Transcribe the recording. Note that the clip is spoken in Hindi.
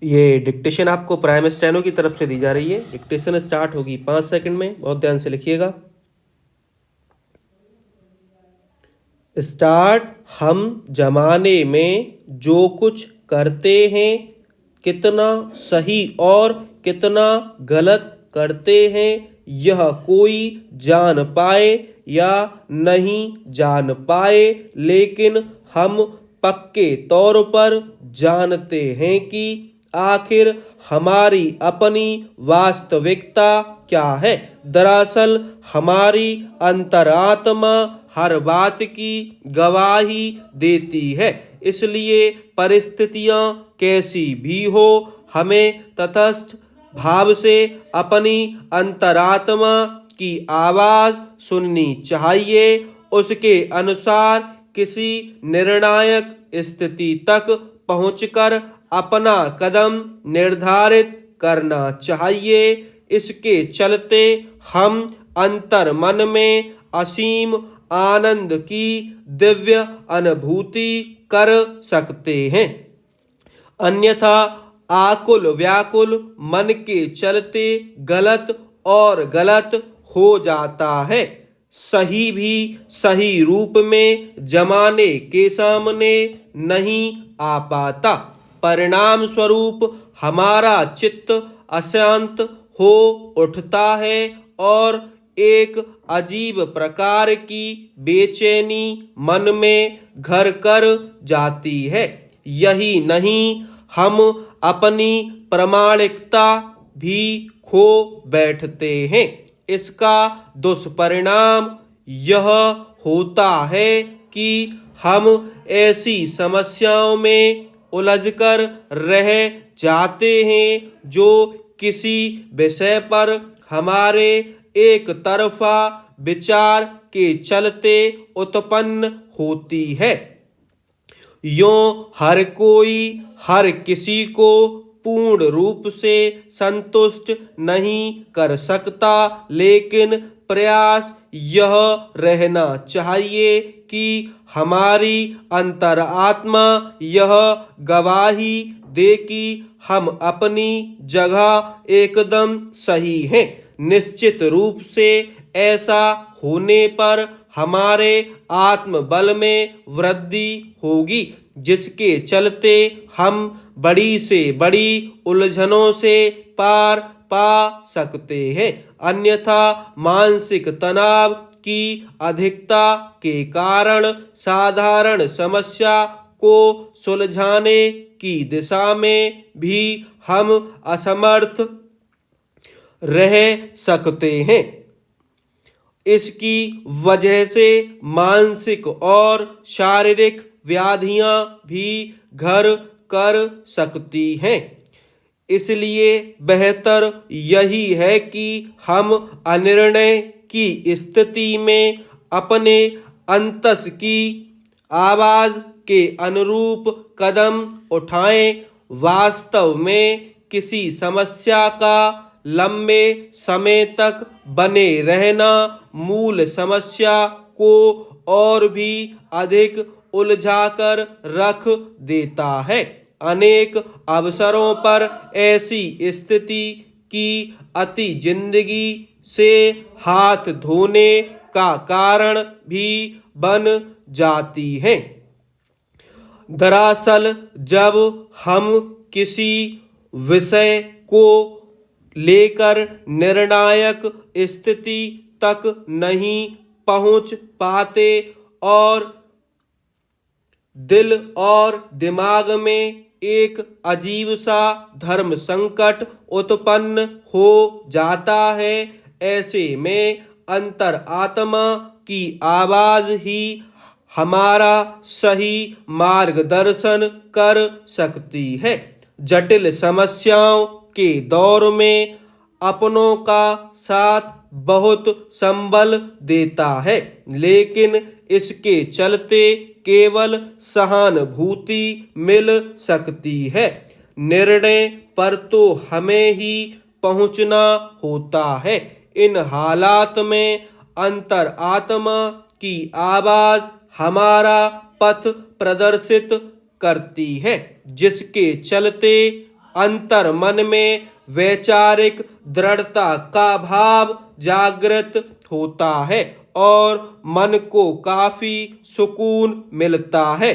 ये डिक्टेशन आपको प्राइम स्टेनो की तरफ से दी जा रही है। डिक्टेशन स्टार्ट होगी 5 सेकंड में, बहुत ध्यान से लिखिएगा। स्टार्ट। हम जमाने में जो कुछ करते हैं, कितना सही और कितना गलत करते हैं, यह कोई जान पाए या नहीं जान पाए, लेकिन हम पक्के तौर पर जानते हैं कि आखिर हमारी अपनी वास्तविकता क्या है। दरअसल हमारी अंतरात्मा हर बात की गवाही देती है, इसलिए परिस्थितियां कैसी भी हो, हमें तटस्थ भाव से अपनी अंतरात्मा की आवाज सुननी चाहिए। उसके अनुसार किसी निर्णायक स्थिति तक पहुंचकर अपना कदम निर्धारित करना चाहिए। इसके चलते हम अंतर मन में असीम आनंद की दिव्य अनुभूति कर सकते हैं। अन्यथा आकुल व्याकुल मन के चलते गलत और गलत हो जाता है। सही भी सही रूप में जमाने के सामने नहीं आ पाता। परिणाम स्वरूप हमारा चित्त अशांत हो उठता है और एक अजीब प्रकार की बेचैनी मन में घर कर जाती है। यही नहीं, हम अपनी प्रामाणिकता भी खो बैठते हैं। इसका दुष्परिणाम यह होता है कि हम ऐसी समस्याओं में उलझकर रह जाते हैं जो किसी विषय पर हमारे एक तरफा विचार के चलते उत्पन्न होती है। यों हर कोई हर किसी को पूर्ण रूप से संतुष्ट नहीं कर सकता, लेकिन प्रयास यह रहना चाहिए कि हमारी अंतरात्मा यह गवाही दे कि हम अपनी जगह एकदम सही हैं। निश्चित रूप से ऐसा होने पर हमारे आत्मबल में वृद्धि होगी, जिसके चलते हम बड़ी से बड़ी उलझनों से पार पा सकते हैं। अन्यथा मानसिक तनाव की अधिकता के कारण साधारण समस्या को सुलझाने की दिशा में भी हम असमर्थ रह सकते हैं। इसकी वजह से मानसिक और शारीरिक व्याधियां भी घर कर सकती हैं। इसलिए बेहतर यही है कि हम अनिर्णय की स्थिति में अपने अंतस की आवाज के अनुरूप कदम उठाएं। वास्तव में किसी समस्या का लंबे समय तक बने रहना मूल समस्या को और भी अधिक उलझाकर रख देता है। अनेक अवसरों पर ऐसी स्थिति की अति जिंदगी से हाथ धोने का कारण भी बन जाती है। दरअसल जब हम किसी विषय को लेकर निर्णायक स्थिति तक नहीं पहुंच पाते और दिल और दिमाग में एक अजीब सा धर्म संकट उत्पन्न हो जाता है, ऐसे में अंतर आत्मा की आवाज ही हमारा सही मार्गदर्शन कर सकती है। जटिल समस्याओं के दौर में अपनों का साथ बहुत संबल देता है, लेकिन इसके चलते केवल सहानुभूति मिल सकती है। निर्णय पर तो हमें ही पहुंचना होता है। इन हालात में अंतर आत्मा की आवाज हमारा पथ प्रदर्शित करती है, जिसके चलते अंतर मन में वैचारिक दृढ़ता का भाव जागृत होता है और मन को काफी सुकून मिलता है।